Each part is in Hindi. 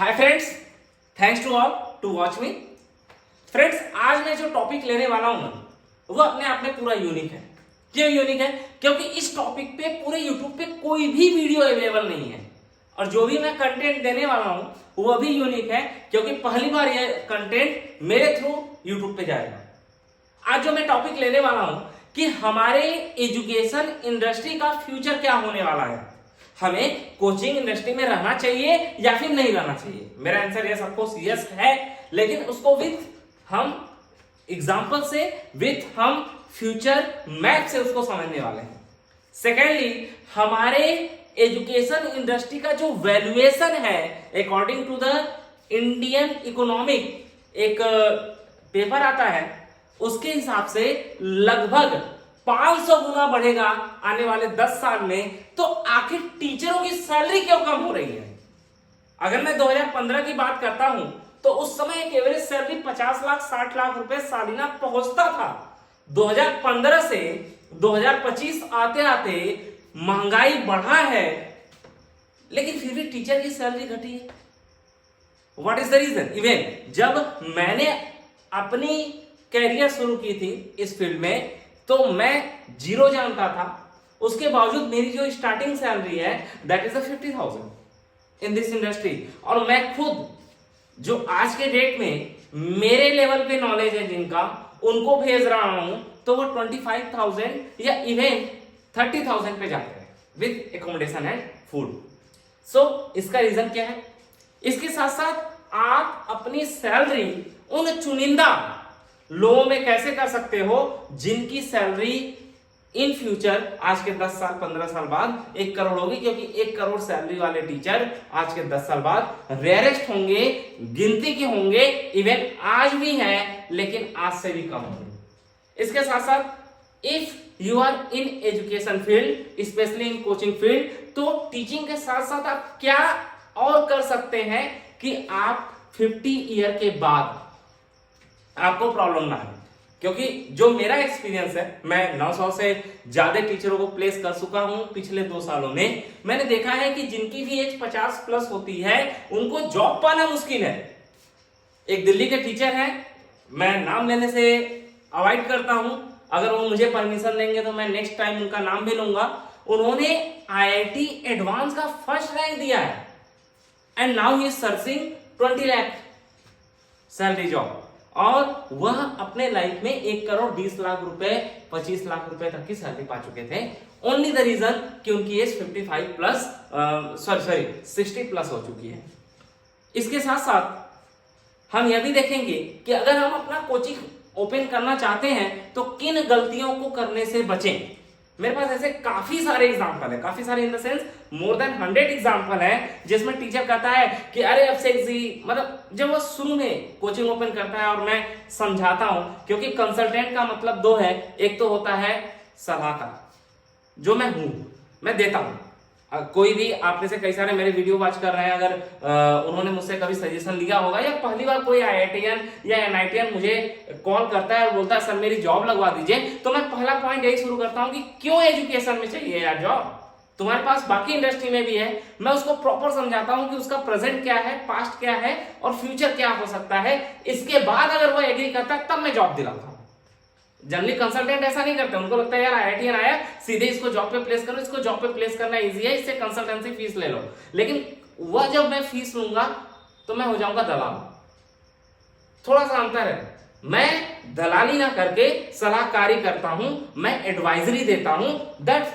Hi friends, thanks to all to watch me. Friends, आज मैं जो टॉपिक लेने वाला हूं ना, वो अपने आप में पूरा यूनिक है। क्यों यूनिक है? क्योंकि इस टॉपिक पे पूरे यूट्यूब पे कोई भी वीडियो अवेलेबल नहीं है, और जो भी मैं कंटेंट देने वाला हूं वो भी यूनिक है, क्योंकि पहली बार ये कंटेंट मेरे थ्रू यूट्यूब पे जाएगा। आज जो मैं टॉपिक लेने वाला हूं कि हमारे एजुकेशन इंडस्ट्री का फ्यूचर क्या होने वाला है, हमें कोचिंग इंडस्ट्री में रहना चाहिए या फिर नहीं रहना चाहिए। मेरा आंसर यस ऑफकोर्स यस है, लेकिन उसको विथ हम एग्जांपल से, विथ हम फ्यूचर मैप से उसको समझने वाले हैं। सेकेंडली, हमारे एजुकेशन इंडस्ट्री का जो वैल्यूएशन है according to the Indian economic, एक पेपर आता है, उसके हिसाब से लगभग 500 गुना बढ़ेगा आने वाले 10 साल में। तो आखिर टीचरों की सैलरी क्यों कम हो रही है? अगर मैं 2015 की बात करता हूं तो उस समय एक एवरेज सैलरी 50 लाख 60 लाख रुपए सालाना पहुंचता था। 2015 से 2025 आते आते महंगाई बढ़ा है, लेकिन फिर भी टीचर की सैलरी घटी है। What is the reason? Even जब मैंने अपनी कैरियर शुरू की थी इस फील्ड में, तो मैं जीरो जानता था, उसके बावजूद मेरी जो स्टार्टिंग सैलरी है that is 50,000 in this industry. और मैं खुद जो आज के डेट में मेरे लेवल पे नॉलेज है जिनका, उनको भेज रहा हूं तो वो 25,000 या इवन 30,000 पे जाते हैं विद एकोमोडेशन एंड फूड। सो इसका रीजन क्या है? इसके साथ साथ आप अपनी सैलरी उन चुनिंदा लोगों में कैसे कर सकते हो जिनकी सैलरी इन फ्यूचर आज के 10 साल 15 साल बाद 1 करोड़ होगी, क्योंकि 1 करोड़ सैलरी वाले टीचर आज के 10 साल बाद रेयरेस्ट होंगे, गिनती के होंगे, इवन आज भी हैं लेकिन आज से भी कम होंगे। इसके साथ साथ if you are in education field, specially in coaching field, तो टीचिंग के साथ साथ आप क्या और कर सकते हैं कि आप 50 ईयर के बाद आपको प्रॉब्लम ना है। क्योंकि जो मेरा एक्सपीरियंस है, मैं 900 से ज्यादा टीचरों को प्लेस कर चुका हूं पिछले 2 सालों में। मैंने देखा है कि जिनकी भी एज 50 प्लस होती है उनको जॉब पाना मुश्किल है। एक दिल्ली के टीचर हैं, मैं नाम लेने से अवॉइड करता हूं, अगर वो मुझे परमिशन देंगे तो मैं नेक्स्ट टाइम उनका नाम भी लूंगा। उन्होंने IIT एडवांस का फर्स्ट रैंक दिया है and now he is searching 20 lakh salary job, और वह अपने लाइफ में 1 करोड़ 20 लाख रुपए 25 लाख रुपए तक की सैलरी पा चुके थे। ओनली द रीजन कि उनकी एज 55 प्लस 60 प्लस हो चुकी है। इसके साथ साथ हम यह भी देखेंगे कि अगर हम अपना कोचिंग ओपन करना चाहते हैं तो किन गलतियों को करने से बचें। मेरे पास ऐसे काफी सारे एग्जाम्पल है, काफी सारे in the sense more than 100 example है, जिसमें टीचर कहता है कि अरे अभिषेक जी, मतलब जब वो शुरू में कोचिंग ओपन करता है और मैं समझाता हूं, क्योंकि कंसल्टेंट का मतलब 2 है, एक तो होता है सलाहकार, जो मैं हूं, मैं देता हूं। कोई भी आप में से कई सारे मेरे वीडियो वॉच कर रहे हैं, अगर उन्होंने मुझसे कभी सजेशन लिया होगा, या पहली बार कोई IITian या NITian मुझे कॉल करता है और बोलता है सर मेरी जॉब लगवा दीजिए, तो मैं पहला पॉइंट यही शुरू करता हूं कि क्यों एजुकेशन में चाहिए यार जॉब? तुम्हारे पास बाकी इंडस्ट्री में भी है। मैं उसको प्रॉपर समझाता हूं कि उसका प्रेजेंट क्या है, पास्ट क्या है और फ्यूचर क्या हो सकता है। इसके बाद अगर वो एग्री करता है तब मैं जॉब दिलाता हूं। जनरली कंसल्टेंट ऐसा नहीं करते, उनको लगता है यार IITian आया, सीधे इसको जॉब पे प्लेस करो, इसको जॉब पे प्लेस करना इजी है, इससे कंसल्टेंसी फीस ले लो। लेकिन वह जब मैं फीस लूंगा तो मैं हो जाऊंगा दलाल। थोड़ा सा अंतर है, मैं दलाली ना करके सलाहकारी करता हूं, मैं एडवाइजरी देता हूं। That's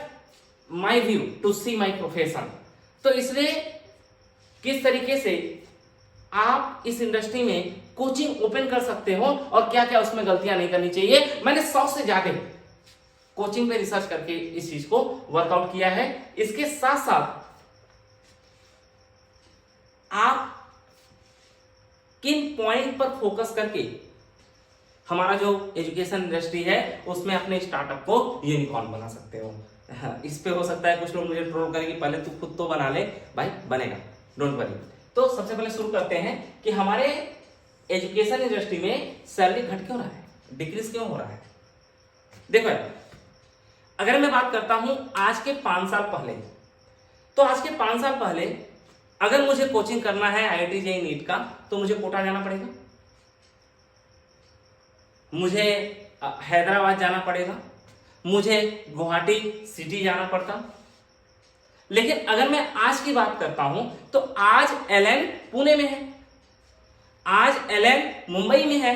my view to see my profession. तो इसलिए किस तरीके से आप इस इंडस्ट्री में कोचिंग ओपन कर सकते हो और क्या क्या उसमें गलतियां नहीं करनी चाहिए, मैंने 100 से ज्यादा कोचिंग पे रिसर्च करके इस चीज को वर्कआउट किया है। इसके साथ साथ आप किन पॉइंट पर फोकस करके हमारा जो एजुकेशन इंडस्ट्री है उसमें अपने स्टार्टअप को यूनिकॉर्न बना सकते हो। इस पे हो सकता है कुछ लोग मुझे ट्रोल करेंगे, पहले तू खुद तो बना ले भाई, बनेगा, डोंट वरी। तो सबसे पहले शुरू करते हैं कि हमारे एजुकेशन इंडस्ट्री में सैलरी घट क्यों रहा है, डिक्रीज क्यों हो रहा है। देखो यार, अगर मैं बात करता हूं आज के 5 साल पहले, तो आज के 5 साल पहले अगर मुझे कोचिंग करना है IIT जेईई नीट का तो मुझे कोटा जाना पड़ेगा, मुझे हैदराबाद जाना पड़ेगा, मुझे गुवाहाटी सिटी जाना पड़ता। लेकिन अगर मैं आज की बात करता हूं तो आज LN पुणे में है, आज LN मुंबई में है,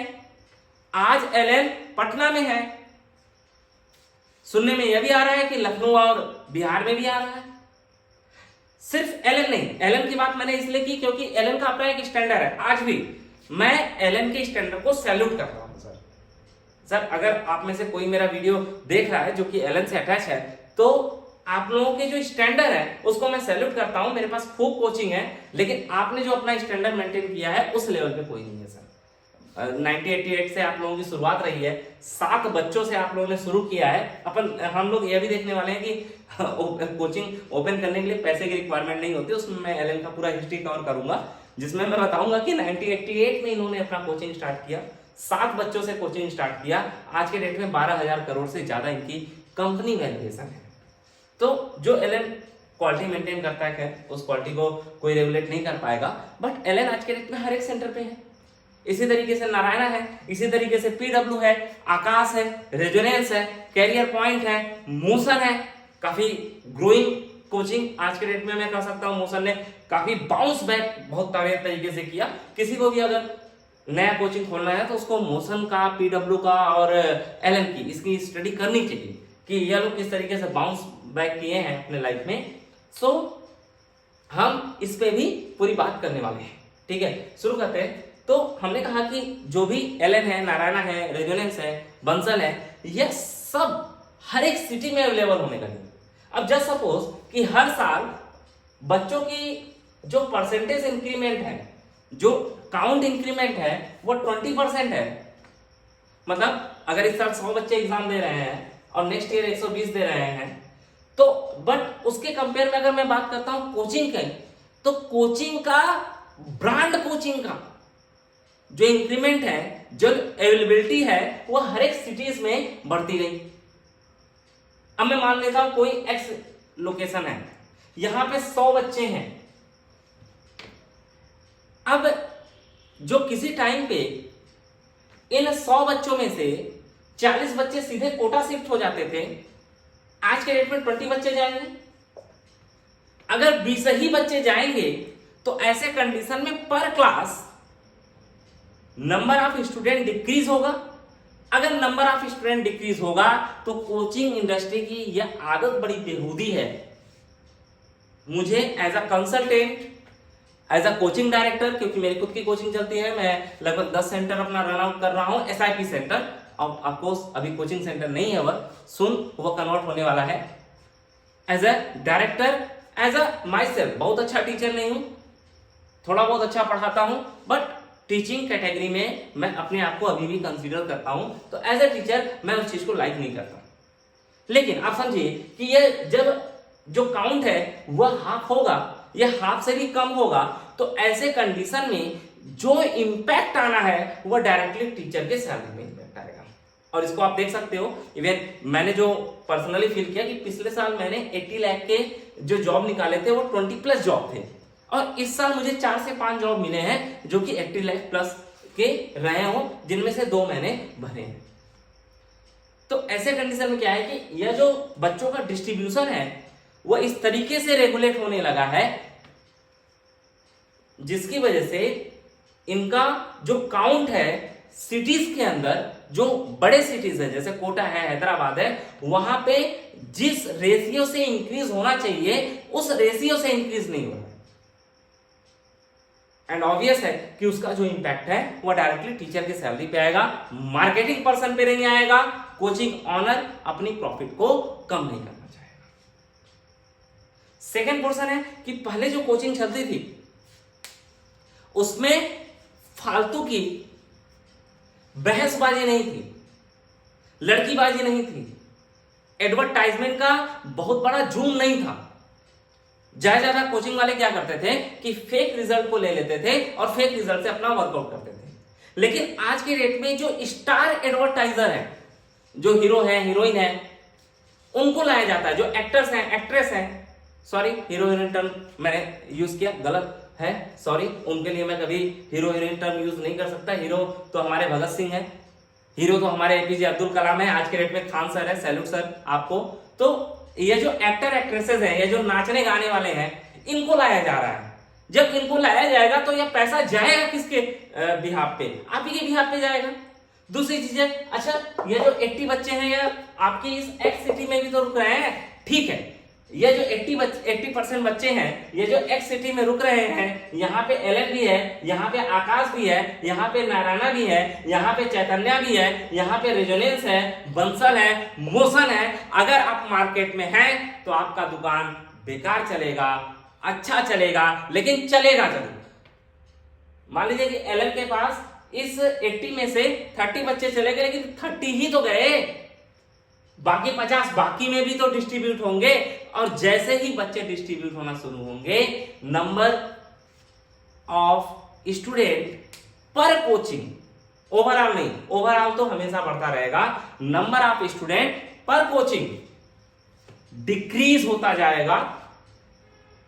आज LN पटना में है। सुनने में यह भी आ रहा है कि लखनऊ और बिहार में भी आ रहा है। सिर्फ LN नहीं, LN की बात मैंने इसलिए की क्योंकि LN का अपना एक स्टैंडर्ड है। आज भी मैं LN के स्टैंडर्ड को सैल्यूट करता हूं सर। अगर आप में से कोई मेरा वीडियो देख रहा है जो कि LN से अटैच है तो आप लोगों के जो स्टैंडर्ड है उसको मैं सैल्यूट करता हूं। मेरे पास खूब कोचिंग है, लेकिन आपने जो अपना स्टैंडर्ड मेंटेन किया है उस लेवल पे कोई नहीं है सर। 1988 से आप लोगों की शुरुआत रही है, 7 बच्चों से आप लोगों ने शुरू किया है। हम लोग ये भी देखने वाले हैं कि कोचिंग ओपन करने के लिए पैसे की रिक्वायरमेंट नहीं होती। उसमें मैं LN का पूरा हिस्ट्री कवर करूंगा, जिसमें मैं बताऊंगा कि 1988 में इन्होंने अपना कोचिंग स्टार्ट किया, 7 बच्चों से कोचिंग स्टार्ट किया। आज के डेट में 12,000 करोड़ से ज्यादा इनकी कंपनी वैल्यूएशन है। तो जो LN क्वालिटी मेंटेन करता है उस क्वालिटी को कोई रेगुलेट नहीं कर पाएगा, बट LN आज के डेट में हर एक सेंटर पे है। इसी तरीके से नारायणा है, इसी तरीके से PW है, आकाश है, रेजोनेंस है, कैरियर पॉइंट है, मोशन है। काफी ग्रोइंग कोचिंग आज के डेट में मैं कह सकता हूं मोशन ने काफी बाउंस बैक बहुत तरीके से किया। किसी को भी अगर नया कोचिंग खोलना है तो उसको मोशन का, PW का और LN की इसकी स्टडी करनी चाहिए कि ये लोग किस तरीके से बाउंस बैक किए हैं अपने लाइफ में। सो हम इस पे भी पूरी बात करने वाले हैं। ठीक है, शुरू करते हैं। तो हमने कहा कि जो भी LN है, नारायणा है, रेजोनेंस है, बंसल है, ये सब हर एक सिटी में अवेलेबल होने लगे। अब जस्ट सपोज कि हर साल बच्चों की जो परसेंटेज इंक्रीमेंट है, जो काउंट इंक्रीमेंट है वो 20% है। मतलब अगर इस साल 100 बच्चे एग्जाम दे रहे हैं और नेक्स्ट ईयर 120 दे रहे हैं तो बट उसके कंपेयर में अगर मैं बात करता हूं कोचिंग की, तो कोचिंग का, ब्रांड कोचिंग का जो इंक्रीमेंट है, जो अवेलेबिलिटी है, वो हर एक सिटीज में बढ़ती गई। अब मैं मान लेता हूं कोई एक्स लोकेशन है, यहां पे 100 बच्चे हैं। अब जो किसी टाइम पे इन 100 बच्चों में से 40 बच्चे सीधे कोटा शिफ्ट हो जाते थे, आज के डेट में 20 बच्चे जाएंगे। अगर 20 ही बच्चे जाएंगे तो ऐसे कंडीशन में पर class number of student decrease होगा। अगर नंबर ऑफ स्टूडेंट डिक्रीज होगा तो कोचिंग इंडस्ट्री की यह आदत बड़ी बेहूदी है। मुझे as a consultant, as a coaching director, क्योंकि मेरी खुद की कोचिंग चलती है, मैं लगभग 10 सेंटर अपना रन आउट कर रहा हूं, SIP सेंटर। ऑफ कोर्स अभी कोचिंग सेंटर नहीं है, वह सुन वो कन्वर्ट होने वाला है। As a director, as a myself, बहुत अच्छा टीचर नहीं हूं, थोड़ा बहुत अच्छा पढ़ाता हूं, बट टीचिंग कैटेगरी में मैं अपने आप को अभी भी कंसीडर करता हूं। तो एज अ टीचर मैं उस चीज को लाइक नहीं करता। लेकिन आप समझिए कि ये जब जो काउंट है वह हाफ होगा या हाफ से भी कम होगा, तो ऐसे कंडीशन में जो इंपैक्ट आना है वह डायरेक्टली टीचर के सैलरी में इंपैक्ट आएगा। और इसको आप देख सकते हो, इवन मैंने जो पर्सनली फील किया कि पिछले साल मैंने 80 लाख के जो जॉब निकाले थे वो 20+ जॉब थे, और इस साल मुझे 4 से 5 जॉब मिले हैं जो कि 80 लाख प्लस के रहे हो, जिनमें से 2 मैंने भरे हैं। तो ऐसे कंडीशन में क्या है कि यह जो बच्चों का डिस्ट्रीब्यूशन है वह इस तरीके से रेगुलेट होने लगा है, जिसकी वजह से इनका जो काउंट है सिटीज के अंदर, जो बड़े सिटीज है जैसे कोटा है, हैदराबाद है, वहां पे जिस रेशियो से इंक्रीज होना चाहिए उस रेशियो से इंक्रीज नहीं हो रहा है। एंड ऑब्वियस है कि उसका जो इंपैक्ट है वो डायरेक्टली टीचर की सैलरी पे आएगा, मार्केटिंग पर्सन पे नहीं आएगा। कोचिंग ऑनर अपनी प्रॉफिट को कम नहीं करना चाहेगा। सेकेंड पोर्शन है कि पहले जो कोचिंग चलती थी उसमें फालतू की बहसबाजी नहीं थी, लड़कीबाजी नहीं थी, एडवर्टाइजमेंट का बहुत बड़ा जूम नहीं था। ज्यादा कोचिंग वाले क्या करते थे कि फेक रिजल्ट को ले लेते थे और फेक रिजल्ट से अपना वर्कआउट करते थे। लेकिन आज के डेट में जो स्टार एडवर्टाइजर है, जो हीरो है, हीरोइन है, उनको लाया जाता है, जो एक्टर्स हैं, एक्ट्रेस हैं, सॉरी, हीरो हीरोइन टर्म मैंने यूज किया, गलत है, सॉरी, उनके लिए मैं कभी हीरो हीरोइन टर्म यूज नहीं कर सकता। हीरो तो हमारे भगत सिंह है, हीरो तो हमारे एपीजे अब्दुल कलाम है, आज के डेट में खान सर है, सैल्यूट सर आपको। तो ये जो एक्टर एक्ट्रेसेस हैं, ये जो नाचने गाने वाले हैं, इनको लाया जा रहा है। जब इनको लाया जाएगा तो यह पैसा जाएगा किसके बिहाफ पे? आप ही के बिहाफ पे जाएगा। दूसरी चीज है, अच्छा ये जो 80 बच्चे हैं, ये आपकी इस एक्स सिटी में भी तो रुक रहे हैं, ठीक है। ये जो 80% बच्चे हैं, ये जो एक्स सिटी में रुक रहे हैं, यहाँ पे एलन भी है, यहाँ पे आकाश भी है, यहाँ पे नारायणा भी है, यहाँ पे चैतन्या भी है, यहाँ पे रेजोनेंस है, बंसल है, मोशन है। अगर आप मार्केट में हैं तो आपका दुकान बेकार चलेगा, अच्छा चलेगा, लेकिन चलेगा जरूर। मान लीजिए कि एलन के पास इस 80 में से 30 बच्चे चले गए, लेकिन 30 ही तो गए, बाकी 50 बाकी में भी तो डिस्ट्रीब्यूट होंगे। और जैसे ही बच्चे डिस्ट्रीब्यूट होना शुरू होंगे, नंबर ऑफ स्टूडेंट पर कोचिंग, ओवरऑल नहीं, ओवरऑल तो हमेशा बढ़ता रहेगा, नंबर ऑफ स्टूडेंट पर कोचिंग डिक्रीज होता जाएगा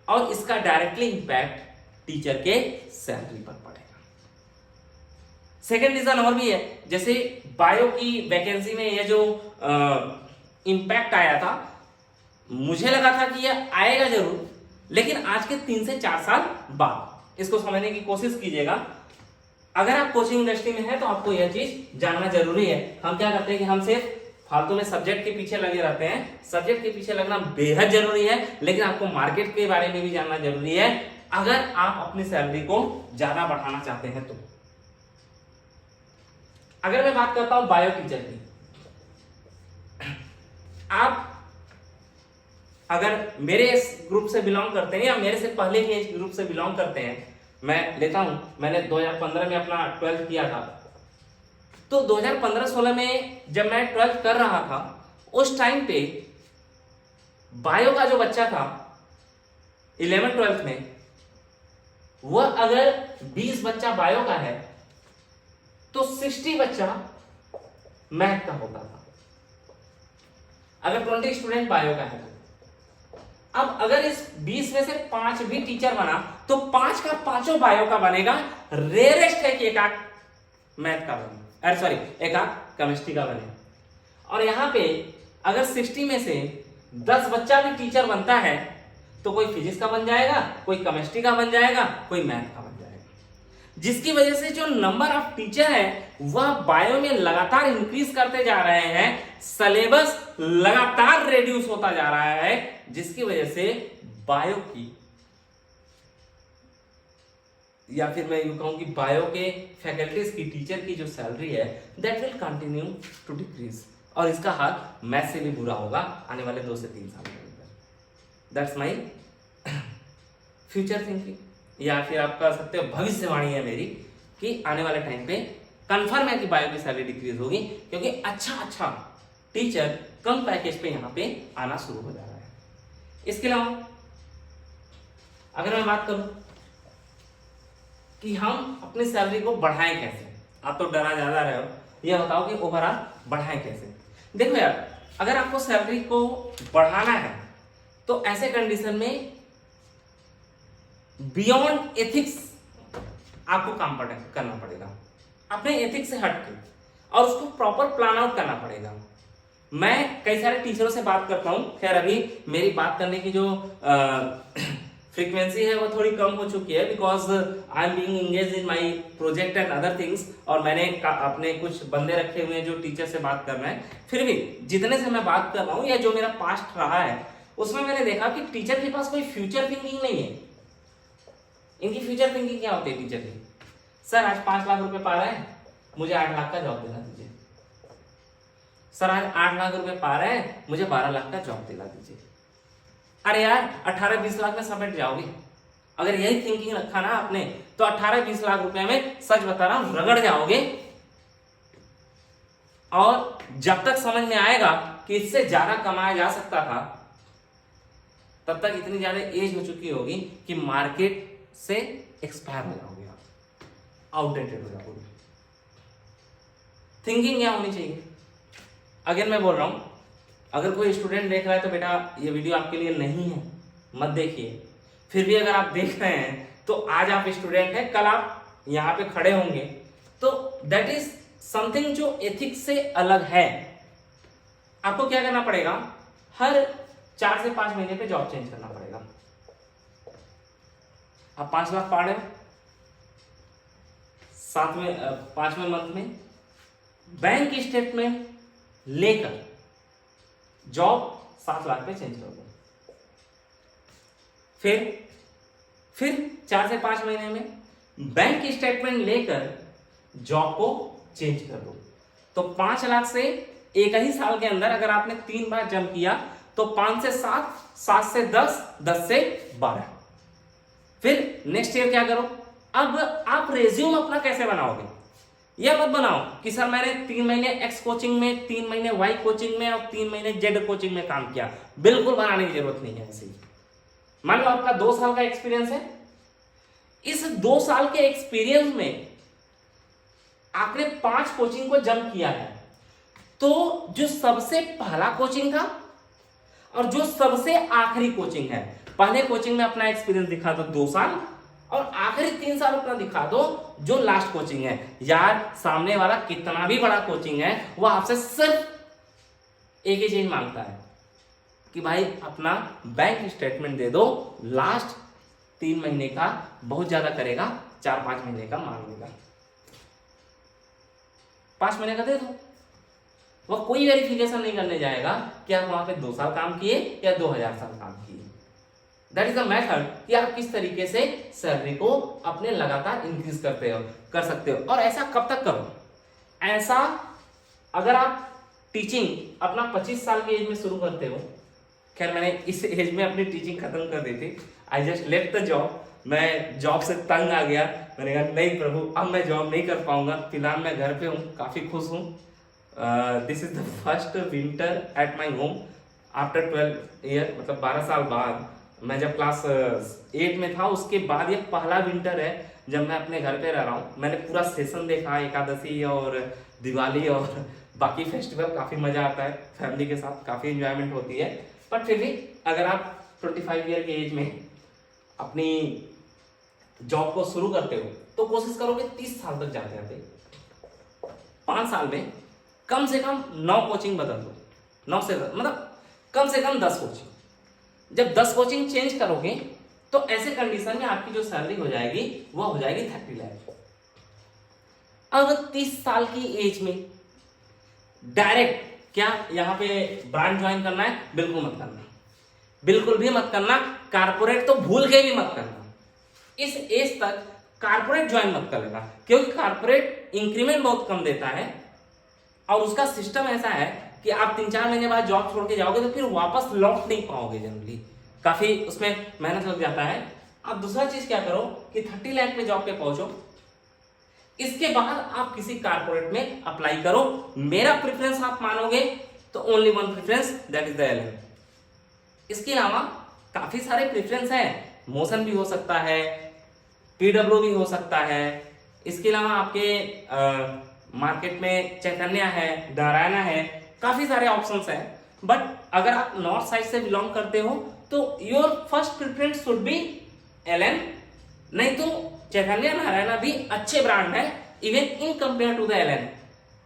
और इसका डायरेक्टली इंपैक्ट टीचर के सैलरी पर पड़ेगा। सेकेंड रीजन और भी है, जैसे बायो की वैकेंसी में ये जो इंपैक्ट आया था, मुझे लगा था कि यह आएगा जरूर, लेकिन आज के 3 से 4 साल बाद इसको समझने की कोशिश कीजिएगा। अगर आप कोचिंग इंडस्ट्री में हैं तो आपको यह चीज जानना जरूरी है। हम क्या करते हैं कि हम सिर्फ फालतू में सब्जेक्ट के पीछे लगे रहते हैं। सब्जेक्ट के पीछे लगना बेहद जरूरी है, लेकिन आपको मार्केट के बारे में भी जानना जरूरी है, अगर आप अपनी सैलरी को ज्यादा बढ़ाना चाहते हैं तो। अगर मैं बात करता हूं बायो टीचर की, आप अगर मेरे इस ग्रुप से बिलोंग करते हैं या मेरे से पहले के इस ग्रुप से बिलोंग करते हैं, मैं लेता हूं, मैंने 2015 में अपना 12th किया था। तो 2015-16 में जब मैं 12th कर रहा था, उस टाइम पे बायो का जो बच्चा था 11th-12th में, वह अगर 20 बच्चा बायो का है तो 60 बच्चा मैथ का होता था, अगर 20 स्टूडेंट बायो का है तो। अब अगर इस 20 में से 5 भी टीचर बना तो 5 का 5 बायो का बनेगा। रेयरेस्ट है कि एक आध मैथ का बने, अरे सॉरी, एक आध केमिस्ट्री का बने। और यहां पे अगर 60 में से 10 बच्चा भी टीचर बनता है तो कोई फिजिक्स का बन जाएगा, कोई केमिस्ट्री का बन जाएगा, कोई मैथ का बन जाएगा, जिसकी वजह से जो नंबर ऑफ टीचर है वह बायो में लगातार इंक्रीज करते जा रहे हैं, सिलेबस लगातार रिड्यूस होता जा रहा है, जिसकी वजह से बायो की, या फिर मैं यूं कहूं कि बायो के फैकल्टीज की, टीचर की जो सैलरी है, that will continue to decrease. और इसका हाल मैथ से भी बुरा होगा आने वाले 2 से 3 साल के अंदर। दैट्स माई फ्यूचर थिंकिंग, या फिर आप कह सकते हो भविष्यवाणी है मेरी, कि आने वाले टाइम पे कंफर्म है कि बायो की सैलरी डिक्रीज होगी, क्योंकि अच्छा टीचर कम पैकेज पे यहां पे आना शुरू हो जा रहा है। इसके अलावा अगर मैं बात करूं कि हम अपनी सैलरी को बढ़ाएं कैसे, आप तो डरा ज्यादा रहे हो, ये बताओ कि ओवरऑल बढ़ाएं कैसे। देखो यार, अगर आपको सैलरी को बढ़ाना है तो ऐसे कंडीशन में बियॉन्ड एथिक्स आपको काम करना पड़ेगा, अपने एथिक्स से हट के, और उसको प्रॉपर प्लान आउट करना पड़ेगा। मैं कई सारे टीचरों से बात करता हूं, खैर अभी मेरी बात करने की जो फ्रीक्वेंसी है वो थोड़ी कम हो चुकी है, because I am being engage in my project and other things, और मैंने अपने कुछ बंदे रखे हुए हैं जो टीचर से बात कर रहे हैं। फिर भी जितने से मैं बात कर रहा हूं या जो मेरा पास्ट रहा है, उसमें मैंने देखा कि टीचर के पास कोई फ्यूचर थिंकिंग नहीं है। इनकी फ्यूचर थिंकिंग क्या होती है टीचर की? सर आज 5 लाख रुपए पा रहे हैं, मुझे 8 लाख का जॉब दिला दीजिए। सर आज 8 लाख रुपए पा रहे हैं, मुझे 12 लाख का जॉब दिला दीजिए। अरे यार 18-20 लाख में समेट जाओगे। अगर यही थिंकिंग रखा ना आपने तो 18-20 लाख रुपए में, सच बता रहा हूं, रगड़ जाओगे। और जब तक समझ में आएगा कि इससे ज्यादा कमाया जा सकता था, तब तक इतनी ज्यादा एज हो चुकी होगी कि मार्केट से एक्सपायर हो जाओगे, आउटडेटेड हो जाओगे। थिंकिंग क्या होनी चाहिए? अगेन मैं बोल रहा हूं, अगर कोई स्टूडेंट देख रहा है तो बेटा ये वीडियो आपके लिए नहीं है, मत देखिए। फिर भी अगर आप देख रहे हैं तो आज आप स्टूडेंट हैं, कल आप यहाँ पे खड़े होंगे, तो दैट इज समथिंग जो एथिक्स से अलग है। आपको क्या करना पड़ेगा, हर 4 से 5 महीने पे जॉब चेंज करना पड़ेगा। आप 5 लाख पा रहे हो, 5वें मंथ में बैंक स्टेटमेंट लेकर जॉब 7 लाख पे चेंज कर दो। फिर 4 से 5 महीने में बैंक स्टेटमेंट लेकर जॉब को चेंज कर दो। तो 5 लाख से एक ही साल के अंदर अगर आपने 3 बार जंप किया तो 5 से 7, 7 से 10, 10 से 12। फिर नेक्स्ट ईयर क्या करो, अब आप रेज्यूम अपना कैसे बनाओगे, यह मत बनाओ कि सर मैंने 3 महीने एक्स कोचिंग में, 3 महीने वाई कोचिंग में और 3 महीने जेड कोचिंग में काम किया। बिल्कुल बनाने की जरूरत नहीं है। ऐसे ही मान लो आपका 2 साल का एक्सपीरियंस है, इस 2 साल के एक्सपीरियंस में आपने 5 कोचिंग को जंप किया है, तो जो सबसे पहला कोचिंग था और जो सबसे आखिरी कोचिंग है, पहले कोचिंग में अपना एक्सपीरियंस दिखा दो 2 साल और आखिरी 3 साल अपना दिखा दो जो लास्ट कोचिंग है। यार सामने वाला कितना भी बड़ा कोचिंग है वो आपसे सिर्फ एक ही चीज मांगता है कि भाई अपना बैंक स्टेटमेंट दे दो, लास्ट 3 महीने का बहुत ज्यादा करेगा, 4-5 महीने का मांग लेगा, 5 महीने का दे दो। वह कोई वेरिफिकेशन नहीं करने जाएगा कि आप वहां पे 2 साल काम किए या 2000 साल काम किए। दैट इज द मेथड कि आप किस तरीके से सैलरी को अपने लगातार इंक्रीज कर सकते हो। और ऐसा कब तक करो, ऐसा अगर आप टीचिंग अपना 25 साल की एज में शुरू करते हो। खैर मैंने इस एज में अपनी टीचिंग खत्म कर दी थी, I just left the job. मैं जॉब से तंग आ गया, मैंने कहा नहीं प्रभु अब मैं जॉब नहीं कर पाऊंगा, फिलहाल मैं घर पे हूँ, काफी खुश हूँ। This is the first winter at my home after 12 year, मतलब 12 साल बाद। मैं जब क्लास 8 में था उसके बाद ये पहला विंटर है जब मैं अपने घर पे रह रहा हूँ। मैंने पूरा सेशन देखा, एकादशी और दिवाली और बाकी फेस्टिवल, काफी मजा आता है फैमिली के साथ, काफी एंजॉयमेंट होती है। बट फिर भी अगर आप 25 ईयर के एज में अपनी जॉब को शुरू करते हो तो कोशिश करोगे 30 साल तक जाते जाते 5 साल में कम से कम 9 कोचिंग बदल दो, 9 से 10, मतलब कम से कम 10 कोचिंग। जब 10 कोचिंग चेंज करोगे तो ऐसे कंडीशन में आपकी जो सैलरी हो जाएगी वो हो जाएगी 30 लाख। अब 30 साल की एज में डायरेक्ट क्या यहाँ पे ब्रांच ज्वाइन करना है, बिल्कुल मत करना, बिल्कुल भी मत करना। कारपोरेट तो भूल के भी मत करना, इस एज तक कारपोरेट ज्वाइन मत कर लेना, क्योंकि कारपोरेट इंक्रीमेंट बहुत कम देता है और उसका सिस्टम ऐसा है कि आप 3-4 महीने बाद जॉब छोड़ के जाओगे तो फिर वापस लौट नहीं पाओगे, जनरली काफी उसमें मेहनत लग जाता है। आप दूसरा चीज क्या करो कि 30 लाख पे जॉब पे पहुंचो, इसके बाद आप किसी कारपोरेट में अप्लाई करो। मेरा प्रेफरेंस आप मानोगे तो only one preference, that is the LM. इसके अलावा काफी सारे प्रेफरेंस है, मोशन भी हो सकता है, पीडब्ल्यू भी हो सकता है। इसके अलावा आपके मार्केट में चैतन्य है, नारायणा है, काफी सारे ऑप्शंस हैं। बट अगर आप नॉर्थ साइड से बिलोंग करते हो तो your first preference should be Allen, नहीं तो चैतन्य नारायणा भी अच्छे ब्रांड है even in compare to the Allen.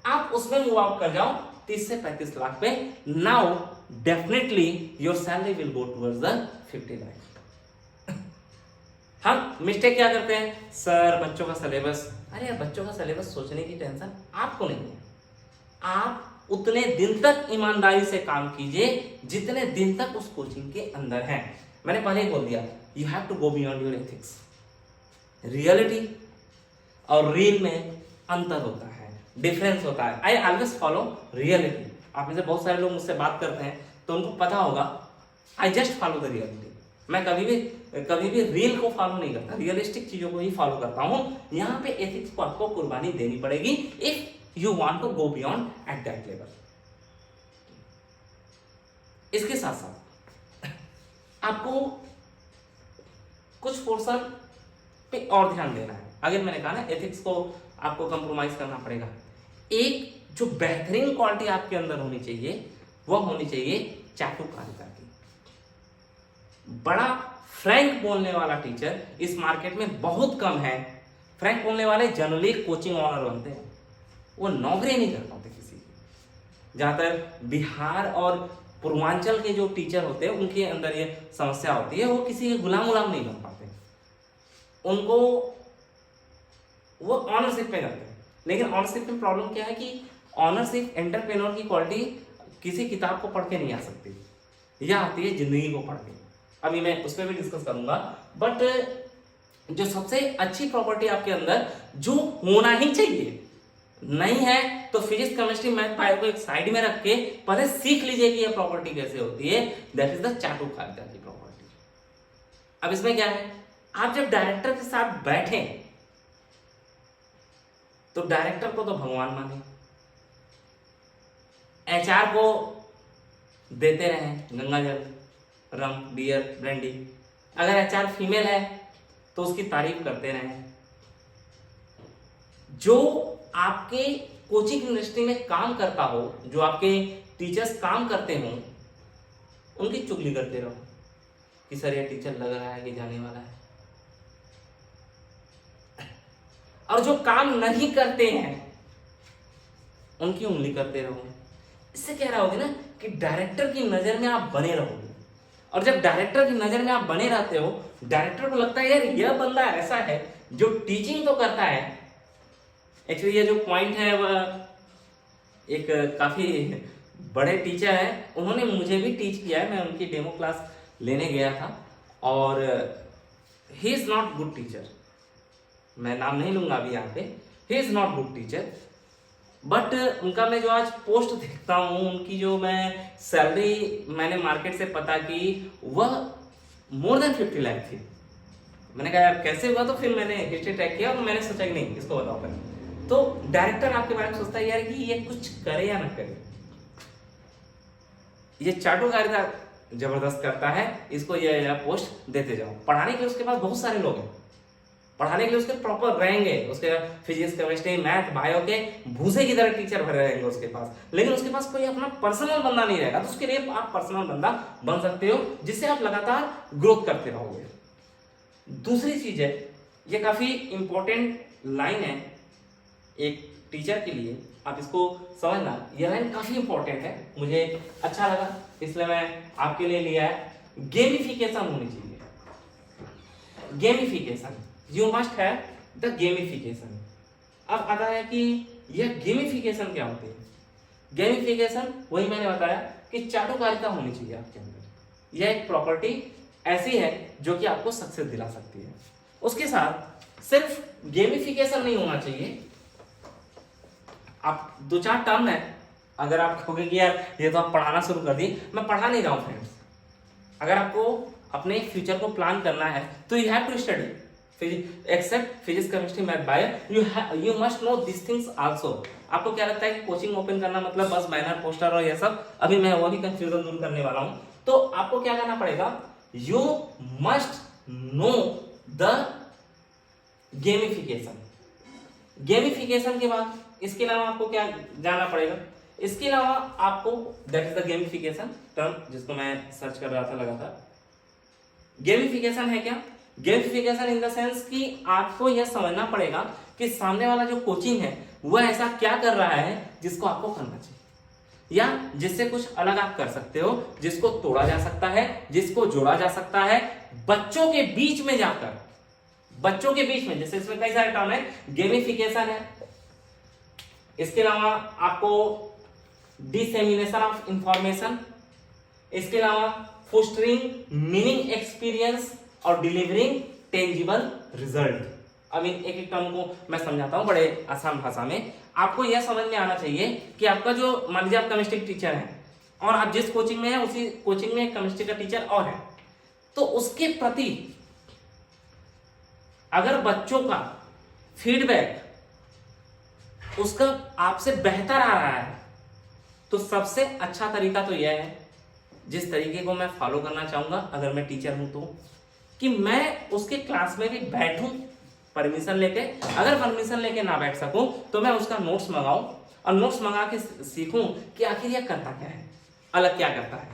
आप उसमें मूव आउट कर जाओ 30 से 35 लाख पे। Now definitely your salary will go towards the 50 lakh. हम मिस्टेक क्या करते हैं, सर बच्चों का सिलेबस, अरे बच्चों का सिलेबस सोचने की टेंशन आपको नहीं है। आप उतने दिन तक ईमानदारी से काम कीजिए जितने दिन तक उस कोचिंग के अंदर हैं। मैंने पहले ही बोल दिया, you have to go beyond your ethics. Reality और रील में अंतर होता है, डिफरेंस होता है। I always follow reality. आप में से बहुत सारे लोग मुझसे बात करते हैं तो उनको पता होगा, I just follow the reality. मैं कभी भी रील को फॉलो नहीं करता, रियलिस्टिक चीजों को ही फॉलो करता हूं। यहाँ पे एथिक्स को आपको कुर्बानी देनी पड़ेगी if you want to go beyond at that level। इसके साथ साथ आपको कुछ पोर्शन पे और ध्यान देना है। अगर मैंने कहा ना एथिक्स को आपको कंप्रोमाइज करना पड़ेगा। एक जो बेहतरीन क्वालिटी आपके अंदर होनी चाहिए वो होनी चाहिए चाटुकारिता की। बड़ा फ्रैंक बोलने वाला टीचर इस मार्केट में बहुत कम है। फ्रैंक बोलने वाले जनरली कोचिंग ऑनर बनते हैं, वो नौकरी नहीं कर पाते किसी की। जहाँ तक बिहार और पूर्वांचल के जो टीचर होते हैं उनके अंदर ये समस्या होती है, वो किसी के गुलाम नहीं बन पाते, उनको वो ऑनरशिप पे करते हैं। लेकिन ऑनरशिप में प्रॉब्लम क्या है कि ऑनरशिप एंटरप्रेन्योर की क्वालिटी किसी किताब को पढ़ के नहीं आ सकती, यह आती है जिंदगी को पढ़ के। अभी मैं उस पर भी डिस्कस करूंगा। बट जो सबसे अच्छी प्रॉपर्टी आपके अंदर जो होना ही चाहिए, नहीं है तो फिजिक्स केमिस्ट्री मैथ बायो को एक साइड में रख के पहले सीख लीजिए कि यह प्रॉपर्टी कैसे होती है। दैट इज द चाटुकारिता की प्रॉपर्टी। अब इसमें क्या है, आप जब डायरेक्टर के साथ बैठे तो डायरेक्टर को तो भगवान माने, एचआर को देते रहे गंगा जल, रम, बियर, ब्रांडी। अगर एचआर फीमेल है तो उसकी तारीफ करते रहे। जो आपके कोचिंग इंडस्ट्री में काम करता हो, जो आपके टीचर्स काम करते हो, उनकी चुगली करते रहो कि सर ये टीचर लग रहा है कि जाने वाला है। और जो काम नहीं करते हैं उनकी उंगली करते रहो। इससे क्या रहोगे ना कि डायरेक्टर की नजर में आप बने रहोगे। और जब डायरेक्टर की नजर में आप बने रहते हो, डायरेक्टर को लगता है यार यह बंदा ऐसा है जो टीचिंग तो करता है। एक्चुअली ये जो पॉइंट है वह एक काफी बड़े टीचर है, उन्होंने मुझे भी टीच किया है, मैं उनकी डेमो क्लास लेने गया था। और he is not good teacher, मैं नाम नहीं लूंगा अभी यहाँ पे, he is not good teacher. But उनका मैं जो आज पोस्ट देखता हूँ, उनकी जो मैं सैलरी मैंने मार्केट से पता की, वह मोर देन 50 लाख थी। मैंने कहा यार कैसे हुआ, तो फिर मैंने हिस्ट्री ट्रैक किया और मैंने सोचा कि नहीं इसको बताओ पहले। तो डायरेक्टर आपके बारे में सोचता है यार कि ये कुछ करे या ना करे, ये चाटुकारिता जबरदस्त करता है, इसको ये पोस्ट देते जाओ। पढ़ाने के लिए उसके पास बहुत सारे लोग हैं, पढ़ाने के लिए उसके प्रॉपर रहेंगे, उसके फिजिक्स केमिस्ट्री मैथ बायो के भूसे की तरह टीचर भरे रहेंगे उसके पास। लेकिन उसके पास कोई अपना पर्सनल बंदा नहीं रहेगा, तो उसके लिए आप पर्सनल बंदा बन सकते हो, जिससे आप लगातार ग्रोथ करते रहोगे। दूसरी चीज है, ये काफी इंपॉर्टेंट लाइन है एक टीचर के लिए, आप इसको समझना। यह लाइन काफी इंपॉर्टेंट है, मुझे अच्छा लगा इसलिए मैं आपके लिए लिया है। गेमिफिकेशन होनी चाहिए, gamification, you must have the gamification. अब आता है कि यह गेमिफिकेशन क्या होती है। गेमिफिकेशन वही मैंने बताया कि चाटुकारिता होनी चाहिए आपके अंदर। यह एक प्रॉपर्टी ऐसी है जो कि आपको सक्सेस दिला सकती है। उसके साथ सिर्फ गेमिफिकेशन नहीं होना चाहिए, आप 2-4 टर्म है, अगर आप कहोगे कि यार ये तो आप पढ़ाना शुरू कर दी, मैं पढ़ा नहीं रहा हूं फ्रेंड्स। अगर आपको अपने फ्यूचर को प्लान करना है तो you have to study except physics chemistry math bio, you must know this things also. आपको क्या लगता है कि कोचिंग ओपन करना मतलब बस बैनर पोस्टर और ये सब, अभी मैं वही कंफ्यूजन दूर करने वाला हूं। तो आपको क्या करना पड़ेगा, you must know the gamification. Gamification के बाद इसके अलावा आपको क्या जानना पड़ेगा, इसके अलावा आपको that is the gamification term जिसको मैं सर्च कर रहा था लगातार। गेमिफिकेशन है क्या, गेमिफिकेशन इन द सेंस कि आपको यह समझना पड़ेगा कि सामने वाला जो कोचिंग है वह ऐसा क्या कर रहा है जिसको आपको करना चाहिए, या जिससे कुछ अलग आप कर सकते हो, जिसको तोड़ा जा सकता है, जिसको जोड़ा जा सकता है बच्चों के बीच में जाकर, बच्चों के बीच में। जैसे इसमें कई सारे टर्म है, गेमिफिकेशन है, इसके अलावा आपको डिसेमिनेशन ऑफ इंफॉर्मेशन, इसके अलावा फोस्टरिंग मीनिंग एक्सपीरियंस और डिलीवरिंग टेंजिबल रिजल्ट। अब इन एक एक टर्म को मैं समझाता हूं बड़े आसान भाषा में। आपको यह समझ में आना चाहिए कि आपका जो, मान लीजिए आप केमिस्ट्री टीचर हैं और आप जिस कोचिंग में हैं उसी कोचिंग में केमिस्ट्री का टीचर और है, तो उसके प्रति अगर बच्चों का फीडबैक उसका आपसे बेहतर आ रहा है तो सबसे अच्छा तरीका तो यह है, जिस तरीके को मैं फॉलो करना चाहूंगा अगर मैं टीचर हूं तो, कि मैं उसके क्लास में भी बैठूं परमिशन लेके। अगर परमिशन लेके ना बैठ सकूं तो मैं उसका नोट्स मंगाऊं और नोट्स मंगा के सीखूं कि आखिर यह करता क्या है, अलग क्या करता है।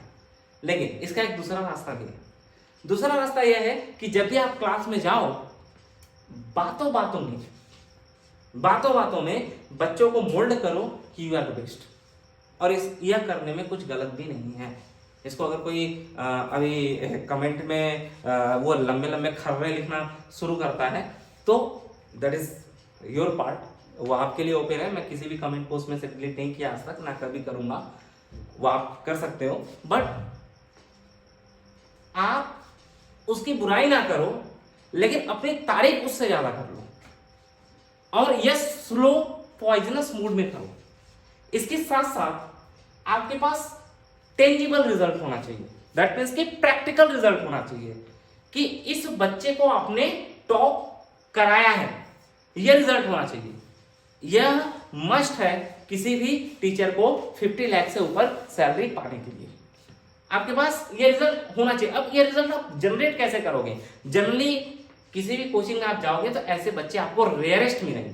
लेकिन इसका एक दूसरा रास्ता भी है, दूसरा रास्ता यह है कि जब भी आप क्लास में जाओ, बातों बातों में बच्चों को मोल्ड करो कि यू आर द बेस्ट। और यह करने में कुछ गलत भी नहीं है। इसको अगर कोई अभी कमेंट में वो लंबे लंबे खर्रे लिखना शुरू करता है तो दैट इज योर पार्ट, वो आपके लिए ओपन है। मैं किसी भी कमेंट को उसमें से डिलीट नहीं किया आज तक, ना कभी करूंगा, वो आप कर सकते हो। बट आप उसकी बुराई ना करो, लेकिन अपनी तारीफ उससे ज्यादा कर लो, और यह स्लो पॉइजनस मूड में करो। इसके साथ साथ आपके पास टेंजिबल रिजल्ट होना चाहिए, दैट मीन्स कि प्रैक्टिकल रिजल्ट होना चाहिए कि इस बच्चे को आपने टॉप कराया है, यह रिजल्ट होना चाहिए। यह मस्ट है किसी भी टीचर को 50 लाख से ऊपर सैलरी पाने के लिए। आपके पास यह रिजल्ट होना चाहिए। अब यह रिजल्ट आप जनरेट कैसे करोगे? जनरली किसी भी कोचिंग में आप जाओगे तो ऐसे बच्चे आपको रेयरेस्ट मिलेंगे,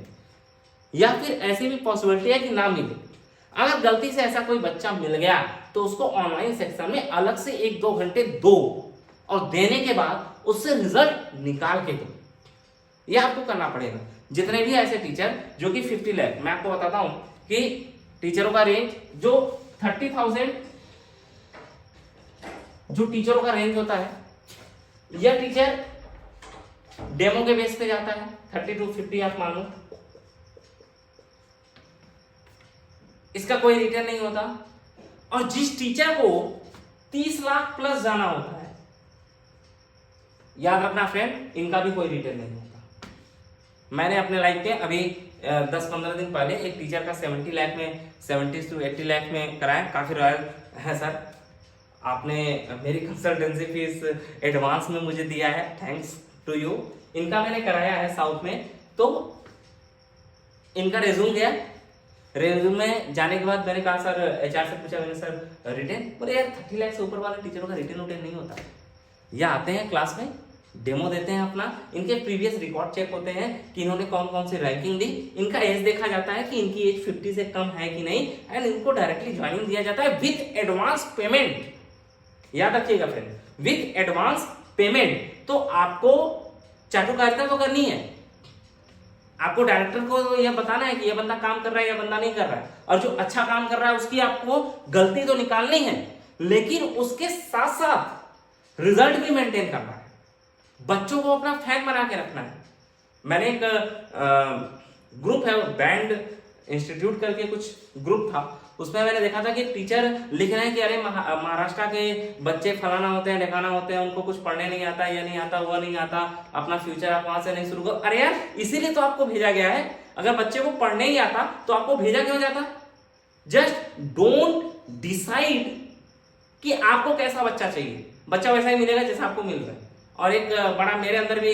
या फिर ऐसी भी पॉसिबिलिटी है कि ना मिले। अगर गलती से ऐसा कोई बच्चा मिल गया तो उसको ऑनलाइन सेक्शन में अलग से 1-2 घंटे दो, और देने के बाद उससे रिजल्ट निकाल के दो। यह आपको करना पड़ेगा। जितने भी ऐसे टीचर जो कि 50 लाख, मैं आपको बताता हूं कि टीचरों का रेंज जो 30,000 जो टीचरों का रेंज होता है, यह टीचर डेमो के बेस पे जाता है 30 to 50 आप मान लो, इसका कोई रिटर्न नहीं होता। और जिस टीचर को 30 लाख प्लस जाना होता है, याद रखना फ्रेंड, इनका भी कोई रिटर्न नहीं होता। मैंने अपने लाइफ में अभी 10-15 दिन पहले एक टीचर का 70 लाख में 70 to 80 लाख में कराया। काफी रॉयल है सर, आपने मेरी कंसल्टेंसी फीस एडवांस में मुझे दिया है, थैंक्स टू यू। इनका मैंने कराया है साउथ में, तो इनका रेज्यूम गया। रेज्यूम में जाने के बाद मैंने कहा सर, एचआर से पूछा मैंने, सर रिटर्न? बोले यार 30 लाख से ऊपर वाले टीचरों का रिटर्न नहीं होता। ये आते हैं क्लास में, डेमो देते हैं अपना, इनके प्रीवियस रिकॉर्ड चेक होते हैं कि इन्होंने कौन कौन सी रैंकिंग दी, इनका एज देखा जाता है कि इनकी एज 50 से कम है कि नहीं, एंड इनको डायरेक्टली ज्वाइनिंग दिया जाता है विथ एडवांस पेमेंट। याद रखिएगा फ्रेंड, विथ एडवांस पेमेंट। तो आपको चाटुकारिता तो करनी है, आपको डायरेक्टर को यह बताना है कि यह बंदा काम कर रहा है या बंदा नहीं कर रहा है, और जो अच्छा काम कर रहा है उसकी आपको गलती तो निकालनी है, लेकिन उसके साथ साथ रिजल्ट भी मेंटेन करना है, बच्चों को अपना फैन बना के रखना है। मैंने एक ग्रुप है, बैंड इंस्टीट्यूट करके कुछ ग्रुप था, उसमें मैंने देखा था कि टीचर लिख रहे हैं कि अरे महाराष्ट्र के बच्चे फलाना होते हैं, ढकाना होते हैं, उनको कुछ पढ़ने नहीं आता, ये नहीं आता, वो नहीं आता, अपना फ्यूचर आप वहां से नहीं शुरू करो। अरे यार, इसीलिए तो आपको भेजा गया है। अगर बच्चे को पढ़ने ही आता तो आपको भेजा क्यों जाता? जस्ट डोंट डिसाइड कि आपको कैसा बच्चा चाहिए, बच्चा वैसा ही मिलेगा जैसा आपको मिल रहा है। और एक बड़ा मेरे अंदर भी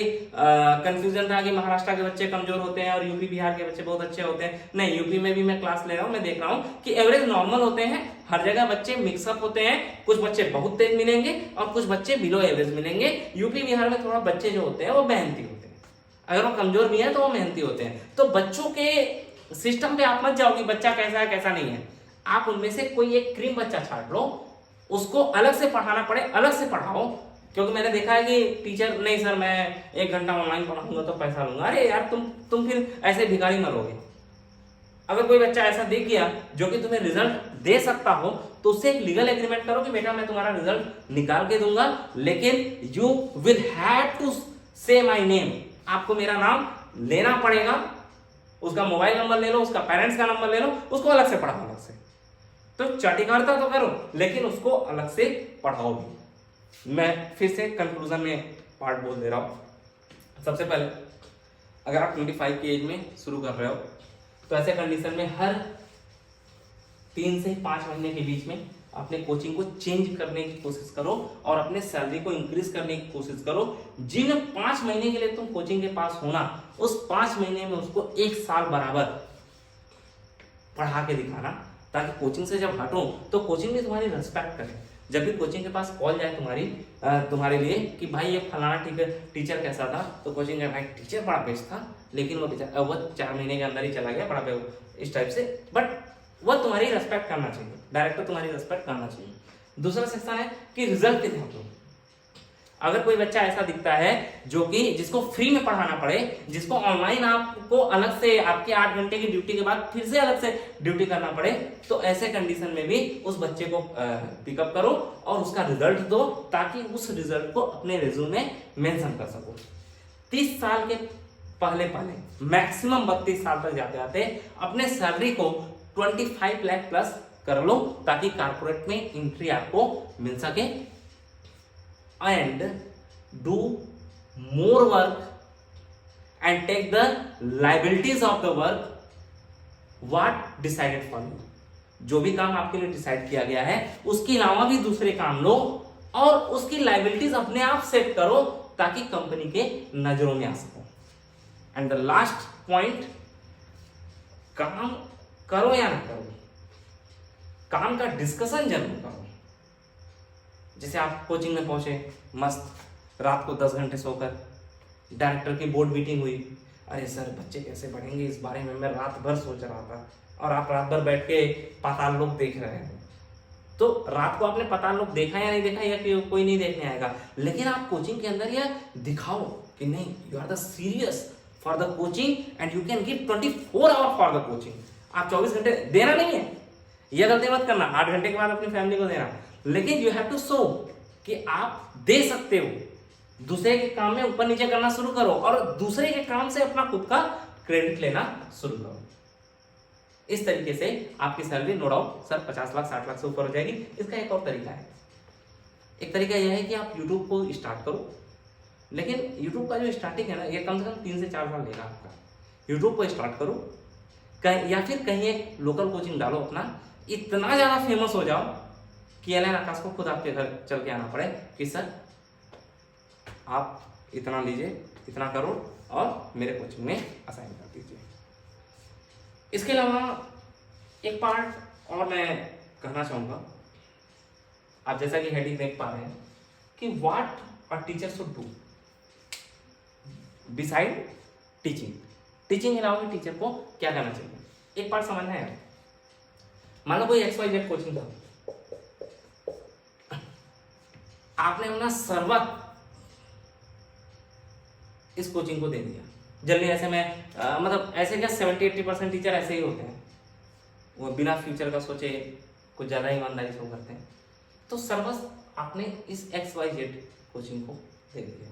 कंफ्यूजन था कि महाराष्ट्र के बच्चे कमजोर होते हैं और यूपी बिहार के बच्चे बहुत अच्छे होते हैं। नहीं, यूपी में भी मैं क्लास ले रहा हूँ, मैं देख रहा हूँ कि एवरेज नॉर्मल होते हैं, हर जगह बच्चे मिक्सअप होते हैं। कुछ बच्चे बहुत तेज मिलेंगे और कुछ बच्चे बिलो एवरेज मिलेंगे। यूपी बिहार में थोड़ा बच्चे जो होते हैं वो मेहनती होते हैं, अगर वो कमजोर भी है तो वो मेहनती होते हैं। तो बच्चों के सिस्टम पे आप मत जाओ कि बच्चा कैसा है कैसा नहीं है। आप उनमें से कोई एक क्रीम बच्चा छाट लो, उसको अलग से पढ़ाना पड़े अलग से पढ़ाओ। क्योंकि मैंने देखा है कि टीचर, नहीं सर मैं 1 घंटा ऑनलाइन पढ़ाऊंगा तो पैसा लूंगा। अरे यार, तुम फिर ऐसे भिखारी मरोगे। अगर कोई बच्चा ऐसा देख गया जो कि तुम्हें रिजल्ट दे सकता हो तो उससे एक लीगल एग्रीमेंट करो कि बेटा मैं तुम्हारा रिजल्ट निकाल के दूंगा, लेकिन यू विल हैव टू से माय नेम। आपको मेरा नाम लेना पड़ेगा, उसका मोबाइल नंबर ले लो, उसका पेरेंट्स का नंबर ले लो, उसको अलग से पढ़ाओ अलग से। तो चाटिकारता तो करो लेकिन उसको अलग से पढ़ाओ भी। मैं फिर से कंक्लूजन में पार्ट बोल दे रहा हूं। सबसे पहले अगर आप 25 की एज में शुरू कर रहे हो तो ऐसे कंडीशन में हर 3 से 5 महीने के बीच में अपने कोचिंग को चेंज करने की कोशिश करो और अपने सैलरी को इंक्रीज करने की कोशिश करो। जिन 5 महीने के लिए तुम कोचिंग के पास होना, उस 5 महीने में उसको 1 साल बराबर पढ़ा के दिखाना, ताकि कोचिंग से जब हटो तो कोचिंग भी तुम्हारी रिस्पेक्ट करे। जब भी कोचिंग के पास कॉल जाए तुम्हारे लिए कि भाई ये फलाना टीचर कैसा था, तो कोचिंग का भाई टीचर बड़ा बेस्ट था, लेकिन वो 4 महीने के अंदर ही चला गया, बड़ा इस टाइप से। बट वो तुम्हारी रेस्पेक्ट करना चाहिए, डायरेक्टर तुम्हारी रेस्पेक्ट करना चाहिए। दूसरा सेक्शन है कि रिजल्ट पे ध्यान दो। अगर कोई बच्चा ऐसा दिखता है जो कि जिसको फ्री में पढ़ाना पड़े, जिसको ऑनलाइन आपको अलग से आपके 8 घंटे की ड्यूटी के बाद फिर से अलग से ड्यूटी करना पड़े, तो ऐसे कंडीशन में भी उस बच्चे को पिकअप करो और उसका रिजल्ट दो, ताकि उस रिजल्ट को अपने रिज्यूम में मेंशन कर सको। 30 साल के पहले मैक्सिमम 32 साल तक जाते जाते अपने सैलरी को 25 लाख प्लस कर लो, ताकि कारपोरेट में एंट्री आपको मिल सके। And do more work and take the liabilities of the work what decided for you. जो भी काम आपके लिए डिसाइड किया गया है उसके अलावा भी दूसरे काम लो और उसकी लाइबिलिटीज अपने आप सेट करो, ताकि कंपनी के नजरों में आ सको। एंड द लास्ट पॉइंट, काम करो या ना करो, काम का डिस्कशन जरूर करो। जैसे आप कोचिंग में पहुंचे, मस्त रात को 10 घंटे सोकर, डायरेक्टर की बोर्ड मीटिंग हुई, अरे सर बच्चे कैसे पढ़ेंगे इस बारे में मैं रात भर सोच रहा था, और आप रात भर बैठ के पाताल लोक देख रहे हैं। तो रात को आपने पाताल लोक देखा या नहीं देखा, या कि कोई नहीं देखने आएगा, लेकिन आप कोचिंग के अंदर यह दिखाओ कि नहीं, you are the serious for the coaching and you can give 24 hour for the coaching. आप 24 घंटे देना नहीं है, यह गलती मत करना, 8 घंटे के बाद अपनी फैमिली को देना, लेकिन यू हैव टू शो कि आप दे सकते हो। दूसरे के काम में ऊपर नीचे करना शुरू करो और दूसरे के काम से अपना खुद का क्रेडिट लेना शुरू करो। इस तरीके से आपकी salary no doubt sir 50 lakh 60 lakh से ऊपर हो जाएगी। इसका एक और तरीका है, एक तरीका यह है कि आप यूट्यूब को स्टार्ट करो, लेकिन यूट्यूब का जो स्टार्टिंग है ना, ये कम से कम 3 से 4 साल लेगा आपका। यूट्यूब को स्टार्ट करो या फिर कहीं एक लोकल कोचिंग डालो अपना, इतना ज्यादा फेमस हो जाओ कि एलन आकाश को खुद आपके घर चल के आना पड़े कि सर आप इतना लीजिए, इतना करोड़, और मेरे कोचिंग में असाइन कर दीजिए। इसके अलावा एक पार्ट और मैं कहना चाहूंगा, आप जैसा कि हेडिंग देख पा रहे हैं कि what a teacher should do beside teaching. Teaching अलावा भी टीचर को क्या करना चाहिए, एक पार्ट समझना है। मान लो कोई XYZ कोचिंग था, आपने अपना सर्वत इस कोचिंग को दे दिया। जल्दी ऐसे में मतलब ऐसे क्या 70-80% टीचर ऐसे ही होते हैं, वो बिना फ्यूचर का सोचे कुछ ज्यादा ईमानदारी से करते हैं। तो सर्वस आपने इस XYZ कोचिंग को दे दिया।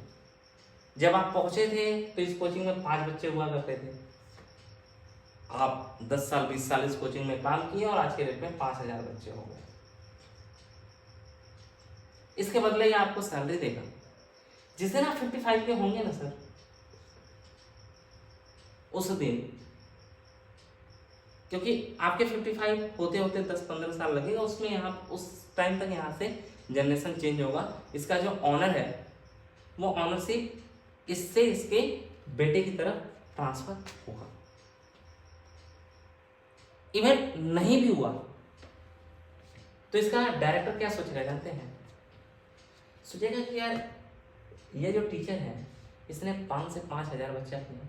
जब आप पहुंचे थे तो इस कोचिंग में 5 बच्चे हुआ करते थे, आप 10 साल 20 साल इस कोचिंग में काम किए और आज के डेट में 5000 बच्चे हो गए। इसके बदले ये आपको सैलरी देगा। जिस दिन आप 55 के होंगे ना सर, उस दिन, क्योंकि आपके 55 होते होते 10-15 साल लगेगा, उसमें यहाँ उस टाइम तक यहाँ से जनरेशन चेंज होगा। इसका जो ऑनर है वो ऑनरशिप इससे इसके बेटे की तरफ ट्रांसफर होगा। इवन नहीं भी हुआ तो इसका डायरेक्टर क्या सोचेगा जानते हैं? सोचेगा कि यार ये जो टीचर है इसने 5 से 5000 बच्चा किया,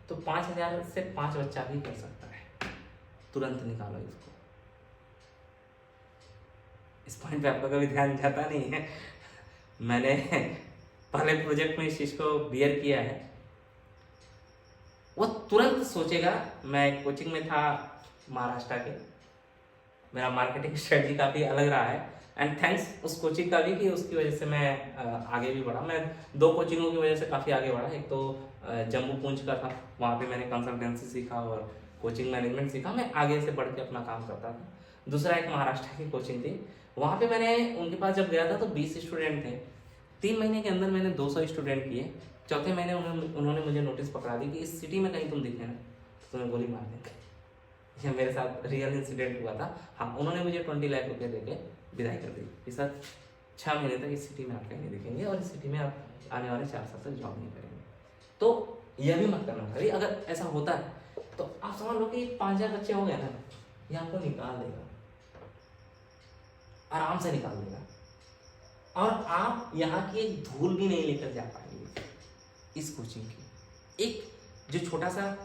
तो 5000 से 5 बच्चा भी कर सकता है, तुरंत निकालो इसको। इस पॉइंट पे आपका कभी ध्यान जाता नहीं है। मैंने पहले प्रोजेक्ट में इस चीज को बियर किया है। वो तुरंत सोचेगा, मैं कोचिंग में था महाराष्ट्र के, मेरा मार्केटिंग स्ट्रेटजी काफी अलग रहा है एंड थैंक्स उस कोचिंग का भी कि उसकी वजह से मैं आगे भी बढ़ा। मैं 2 कोचिंगों की वजह से काफ़ी आगे बढ़ा। एक तो जम्मू पूंछ का था, वहाँ पे मैंने कंसल्टेंसी सीखा और कोचिंग मैनेजमेंट सीखा, मैं आगे से बढ़ के अपना काम करता था। दूसरा एक महाराष्ट्र की कोचिंग थी, वहाँ पे मैंने उनके पास जब गया था तो 20 स्टूडेंट थे। 3 महीने के अंदर मैंने 200 स्टूडेंट किए। चौथे महीने उन्होंने मुझे नोटिस पकड़ा दी कि इस सिटी में कहीं तुम दिखे ना तो तुम्हें गोली मार देंगे। ये मेरे साथ रियल इंसिडेंट हुआ था। हाँ, उन्होंने मुझे 20 लाख रुपये देके विदाई कर दी कि सर 6 महीने तक इस सिटी में आप कहीं नहीं दिखेंगे और इस सिटी में आप आने वाले 4 साल तक जॉब नहीं करेंगे। तो यह भी मत करना भाई। अगर ऐसा होता है तो आप समझ लो कि 5000 बच्चे हो गए ना, ये आपको निकाल देगा, आराम से निकाल देगा, और आप यहाँ की एक धूल भी नहीं लेकर जा पाएंगे इस कोचिंग की। एक जो छोटा सा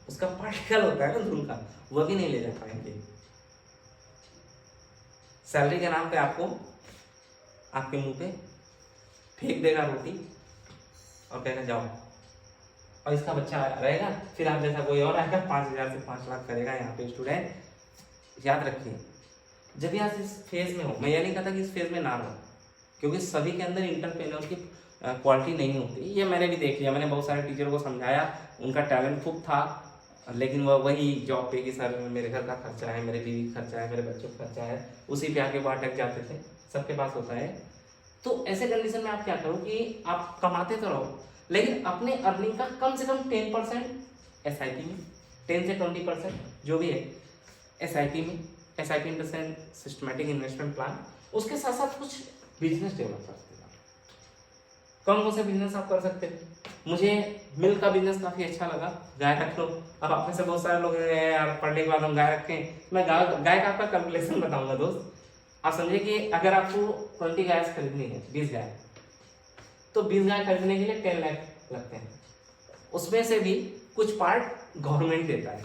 उसका पार्टिकल होता है ना धूल का, वह भी नहीं ले जा पाएंगे। सैलरी के नाम पे आपको आपके मुंह पे फेंक देगा रोटी और कहेगा जाओ, और इसका बच्चा रहेगा, फिर आप जैसा कोई और आएगा 5,000 से 5 लाख करेगा यहाँ पे स्टूडेंट। याद रखिए, जब भी आप इस फेज में हो, मैं ये नहीं कहता कि इस फेज में ना रहो, क्योंकि सभी के अंदर इंटरप्रेन्योर की क्वालिटी नहीं होती। ये मैंने भी देख लिया, मैंने बहुत सारे टीचर को समझाया, उनका टैलेंट खूब था, लेकिन वह वही जॉब पे कि सर मेरे घर का खर्चा है, मेरे बीवी का खर्चा है, मेरे बच्चों का खर्चा है, उसी पे आके वो अटक जाते थे। सबके पास होता है। तो ऐसे कंडीशन में आप क्या करो कि आप कमाते तो रहो, लेकिन अपने अर्निंग का कम से कम 10% एसआईपी में, 10 से 20% जो भी है एसआईपी में, SIP in the sense systematic investment plan. उसके साथ साथ कुछ बिजनेस डेवलप कर सकते हैं। कौन से बिजनेस आप कर सकते हैं? मुझे मिल्क का बिजनेस काफी अच्छा लगा, गाय रख लो। अब आप में से बहुत सारे लोग यार पढ़ने के बाद हम गाय रखें। मैं गाय का आपका कैलकुलेशन बताऊंगा दोस्त। आप समझिए कि अगर आपको 20 गाय खरीदनी है, 20 गाय, तो 20 गाय खरीदने के लिए 10 लाख लगते हैं। उसमें से भी कुछ पार्ट गवर्नमेंट देता है।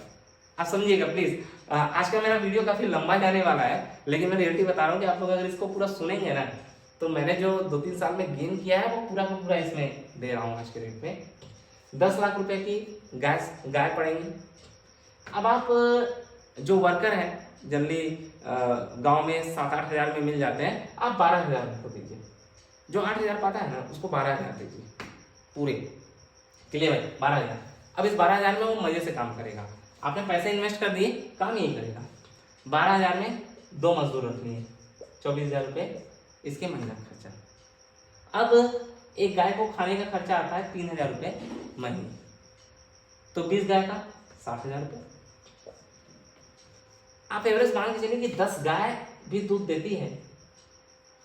आप समझिएगा प्लीज। आज का मेरा वीडियो काफी लंबा जाने वाला है, लेकिन मैं रियलिटी बता रहा हूँ कि आप लोग अगर इसको पूरा सुनेंगे ना, तो मैंने जो 2-3 साल में गेन किया है वो पूरा का पूरा इसमें दे रहा हूँ आज के रेट में। 10 लाख रुपए की गाय पड़ेंगी। अब आप जो वर्कर हैं, जनरली गांव में 7-8 हजार में मिल जाते हैं, आप 12,000 को दीजिए। जो 8,000 पाता है ना, उसको 12,000 दीजिए पूरे क्लियर भाई, 12,000। अब इस 12,000 में वो मजे से काम करेगा। आपने पैसे इन्वेस्ट कर दिए, काम यही करेगा। 12,000 में 2 मजदूर रख लिए, 24,000 रुपये इसके महीना का खर्चा। अब एक गाय को खाने का खर्चा आता है 3,000 रुपये महीने, तो 20 गाय का 60,000 रुपये। आप एवरेज मान के चलिए कि 10 गाय भी दूध देती है,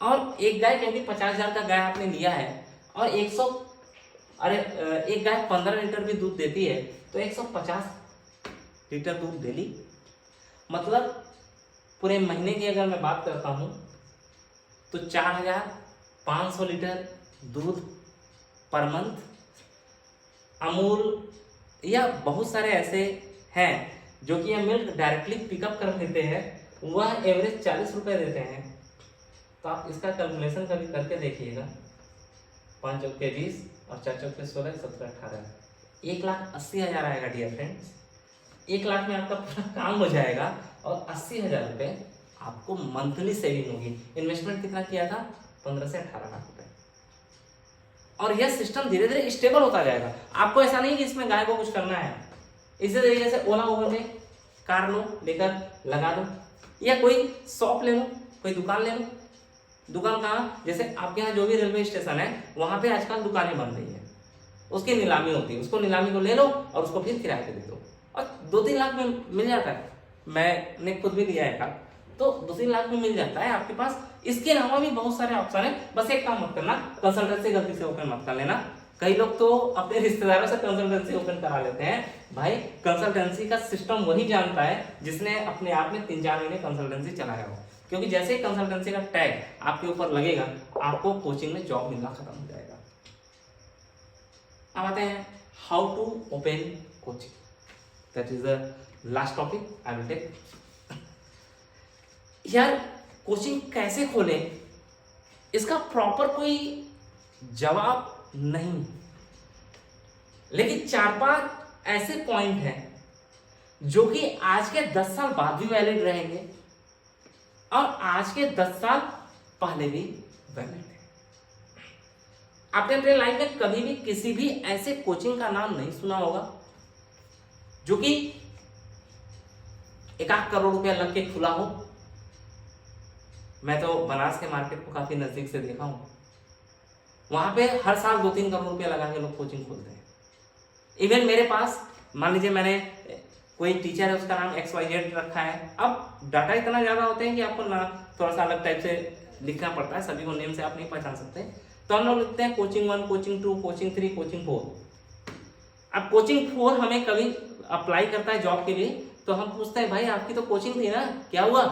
और एक गाय क्योंकि 50,000 का गाय आपने लिया है, और एक गाय 15 लीटर भी दूध देती है, तो 150 लीटर दूध डेली। मतलब पूरे महीने की अगर मैं बात करता हूं तो 4,500 लीटर दूध पर मंथ। अमूल या बहुत सारे ऐसे हैं जो कि ये मिल्क डायरेक्टली पिकअप कर लेते हैं, वह एवरेज 40 रुपए देते हैं। तो आप इसका कैलकुलेशन कभी करके देखिएगा। 5 चौके 20 और 4 चौके 16, 17, 18, 1,80,000 आएगा डियर फ्रेंड्स। 1 लाख में आपका पूरा काम हो जाएगा, और 80,000 रुपये आपको मंथली सेविंग होगी। इन्वेस्टमेंट कितना किया था? 15 से 18 लाख रुपए। और यह सिस्टम धीरे धीरे स्टेबल होता जाएगा। आपको ऐसा नहीं कि इसमें गाय को कुछ करना है। इसी तरीके से ओला उबर में कार लो, लेकर लगा दो, या कोई शॉप ले लो, कोई दुकान ले लो। दुकान कहाँ? जैसे आपके यहाँ जो भी रेलवे स्टेशन है, वहां पे आजकल दुकानें बन रही है, उसकी नीलामी होती है। उसको नीलामी को ले लो और उसको फिर किराए पे दे दो, और 2-3 लाख में मिल जाता है। मैंने खुद भी लिया है कार, तो 2-3 लाख में मिल जाता है आपके पास। इसके अलावा भी बहुत सारे ऑप्शन है। बस एक काम मत करना, कंसल्टेंसी गलती से ओपन मत कर लेना। कई लोग तो अपने रिश्तेदारों से कंसल्टेंसी ओपन करा लेते हैं। भाई कंसल्टेंसी का सिस्टम वही जानता है जिसने अपने आप में 3-4 महीने कंसल्टेंसी चलाया हो, क्योंकि जैसे ही कंसल्टेंसी का टैग आपके ऊपर लगेगा, आपको कोचिंग में जॉब मिलना खत्म हो जाएगा। अब आते हैं how to open coaching, that is the last topic I will take. यार कोचिंग कैसे खोलें, इसका प्रॉपर कोई जवाब नहीं, लेकिन 4-5 ऐसे पॉइंट हैं जो कि आज के 10 साल बाद भी वैलिड रहेंगे, और आज के 10 साल पहले भी वैलिड है। आपने अपने लाइफ में कभी भी किसी भी ऐसे कोचिंग का नाम नहीं सुना होगा जो कि 1-8 करोड़ रुपया लग के खुला हो। मैं तो बनारस के मार्केट को काफी नजदीक से देखा हूं, वहां पे हर साल 2-3 करोड़ रुपया लगा के लोग कोचिंग खोलते हैं। इवन मेरे पास मान लीजिए मैंने कोई टीचर है, उसका नाम XYZ रखा है। अब डाटा इतना ज्यादा होते हैं कि आपको ना थोड़ा सा अलग टाइप से लिखना पड़ता है, सभी को नेम से आप नहीं पहचान सकते। तो हम लोग लिखते हैं कोचिंग 1, कोचिंग 2, कोचिंग 3, कोचिंग 4। अब कोचिंग 4 हमें कभी अप्लाई करता है जॉब के लिए, तो हम पूछते हैं भाई आपकी तो कोचिंग थी ना, क्या हुआ?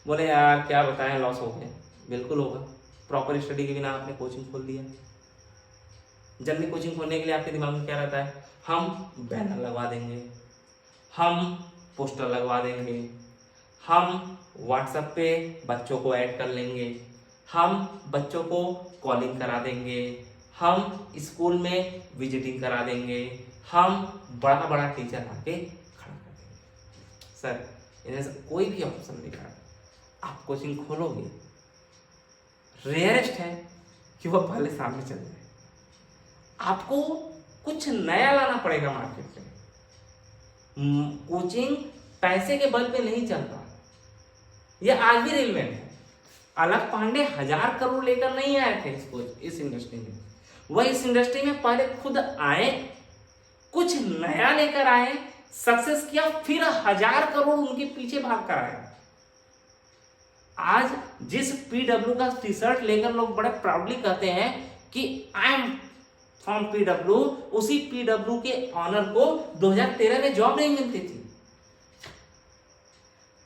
बोले यार क्या बताएं, लॉस हो गया। बिल्कुल होगा, प्रॉपर स्टडी के बिना आपने कोचिंग खोल दिया। जल्दी कोचिंग खोलने के लिए आपके दिमाग में क्या रहता है? हम बैनर लगवा देंगे, हम पोस्टर लगवा देंगे, हम व्हाट्सएप पे बच्चों को ऐड कर लेंगे, हम बच्चों को कॉलिंग करा देंगे, हम स्कूल में विजिटिंग करा देंगे, हम बड़ा बड़ा टीचर आके खड़ा कर देंगे। सर इनमें से कोई भी ऑप्शन नहीं है। आप कोचिंग खोलोगे, रेयरेस्ट है कि वह पहले सामने चल जाए। आपको कुछ नया लाना पड़ेगा मार्केट में। कोचिंग पैसे के बल पे नहीं चलता, यह आज भी रिलेवेंट है। अलख पांडे 1000 करोड़ लेकर नहीं आए थे इस इंडस्ट्री में। वह इस इंडस्ट्री में पहले खुद आए, कुछ नया लेकर आए, सक्सेस किया, फिर 1000 करोड़ उनके पीछे भाग कर आए। आज जिस पीडब्ल्यू का टी शर्ट लेकर लोग बड़े प्राउडली कहते हैं कि आई एम फ्रॉम पीडब्ल्यू, उसी पीडब्ल्यू के ऑनर को 2013 में जॉब नहीं मिलती थी।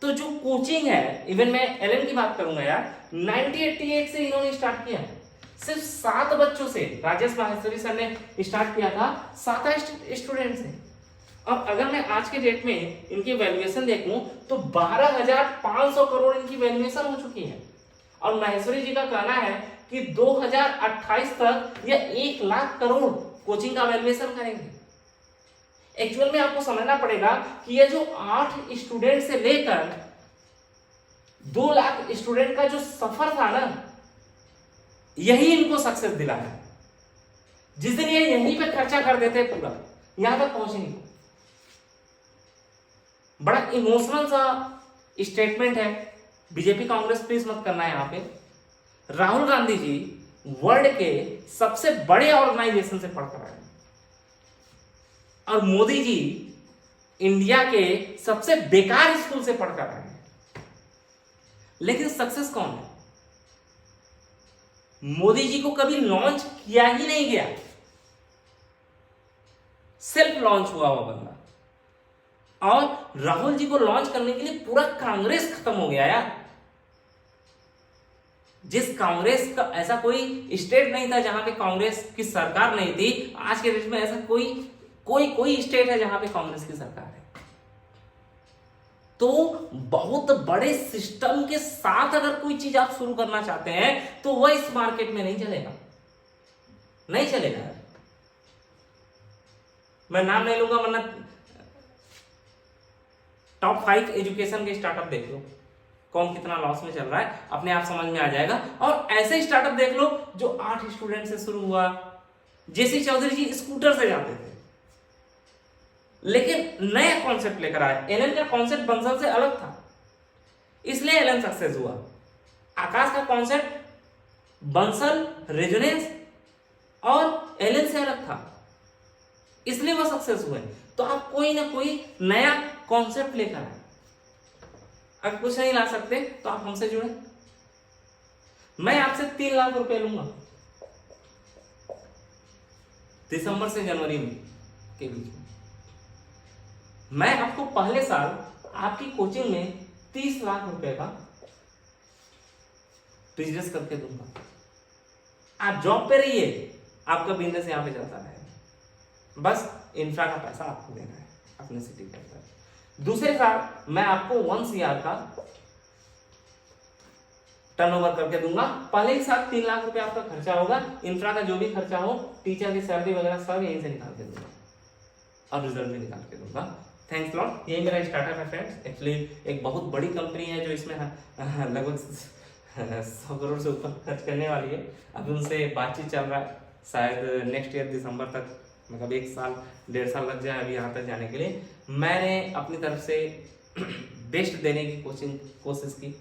तो जो कोचिंग है, इवन मैं एलएन की बात करूंगा यार, 1988 से इन्होंने स्टार्ट किया है। सिर्फ 7 बच्चों से राजेश माहेश्वरी सर ने स्टार्ट किया था, 7 स्टूडेंट से। और अगर मैं आज के डेट में इनकी वैल्यूएशन देखूं तो 12,500 करोड़ इनकी वैल्यूएशन हो चुकी है। और माहेश्वरी जी का कहना है कि 2028 तक ये 1 लाख करोड़ कोचिंग का वैल्यूएशन करेंगे। एक्चुअल में आपको समझना पड़ेगा कि ये जो 8 स्टूडेंट से लेकर 2 लाख स्टूडेंट का जो सफर था ना, यही इनको सक्सेस दिला है। जिस दिन ये यहीं पे खर्चा कर देते पूरा, यहां तक पहुंचेंगे। बड़ा इमोशनल सा स्टेटमेंट है, बीजेपी कांग्रेस प्लीज मत करना है यहां पे। राहुल गांधी जी वर्ल्ड के सबसे बड़े ऑर्गेनाइजेशन से पढ़कर आए और मोदी जी इंडिया के सबसे बेकार स्कूल से पढ़कर आए। लेकिन सक्सेस कौन है? मोदी जी को कभी लॉन्च किया ही नहीं गया, सेल्फ लॉन्च हुआ वो बंदा। और राहुल जी को लॉन्च करने के लिए पूरा कांग्रेस खत्म हो गया यार। जिस कांग्रेस का ऐसा कोई स्टेट नहीं था जहां पे कांग्रेस की सरकार नहीं थी, आज के देश में ऐसा कोई स्टेट है जहां पे कांग्रेस की सरकार है। तो बहुत बड़े सिस्टम के साथ अगर कोई चीज आप शुरू करना चाहते हैं तो वह इस मार्केट में नहीं चलेगा, नहीं चलेगा। मैं नाम नहीं लूंगा, वरना टॉप 5 एजुकेशन के स्टार्टअप देख लो, कौन कितना लॉस में चल रहा है, अपने आप समझ में आ जाएगा। और ऐसे स्टार्टअप देख लो जो 8 स्टूडेंट से शुरू हुआ। जेसी चौधरी जी स्कूटर से जाते थे, लेकिन नया कॉन्सेप्ट लेकर आए। एलन का कॉन्सेप्ट बंसल से अलग था, इसलिए एलन सक्सेस हुआ। आकाश का कॉन्सेप्ट बंसल, रेजोनेंस और एलन से अलग था, इसलिए वो सक्सेस हुए। तो आप कोई ना कोई नया कॉन्सेप्ट लेकर आए। अगर कुछ नहीं ला सकते तो आप हमसे जुड़े। मैं आपसे 3 लाख रुपए लूंगा दिसंबर से जनवरी में के बीच में। मैं आपको पहले साल आपकी कोचिंग में 30 लाख रुपए का बिजनेस करके दूंगा। आप जॉब पे रहिए, आपका बिजनेस यहां पे चलता रहेगा। बस इंफ्रा का पैसा आपको देना है अपने सिटी के अंदर। दूसरे साल मैं आपको 1 CR का टर्नओवर करके दूंगा। पहले ही साल 3 लाख रुपए आपका खर्चा होगा, इंफ्रा का जो भी खर्चा हो, टीचर की सैलरी वगैरह सब यहीं से निकाल के दूंगा और रिजल्ट भी निकाल के दूंगा। Thanks lot. ये मेरा स्टार्टअप है फ्रेंड्स। एक्चुअली एक बहुत बड़ी कंपनी है जो इसमें लगभग 100 करोड़ से ऊपर खर्च करने वाली है। अभी उनसे बातचीत चल रहा है, शायद नेक्स्ट ईयर दिसंबर तक, मतलब 1 साल 1.5 साल लग जाए अभी यहाँ तक जाने के लिए। मैंने अपनी तरफ से बेस्ट देने की कोशिश की।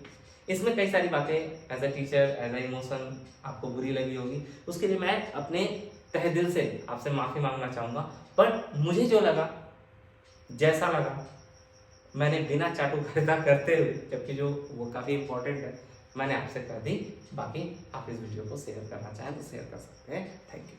इसमें कई सारी बातें as a teacher, as a emotion आपको बुरी लगी होगी, उसके लिए मैं अपने तहे दिल से आपसे माफ़ी मांगना चाहूँगा। बट मुझे जो लगा, जैसा लगा, मैंने बिना चाटू खरीदा करते हुए, जबकि जो वो काफ़ी इंपॉर्टेंट है, मैंने आपसे कर दी। बाकी आप इस वीडियो को शेयर करना चाहें तो शेयर कर सकते हैं। Thank you.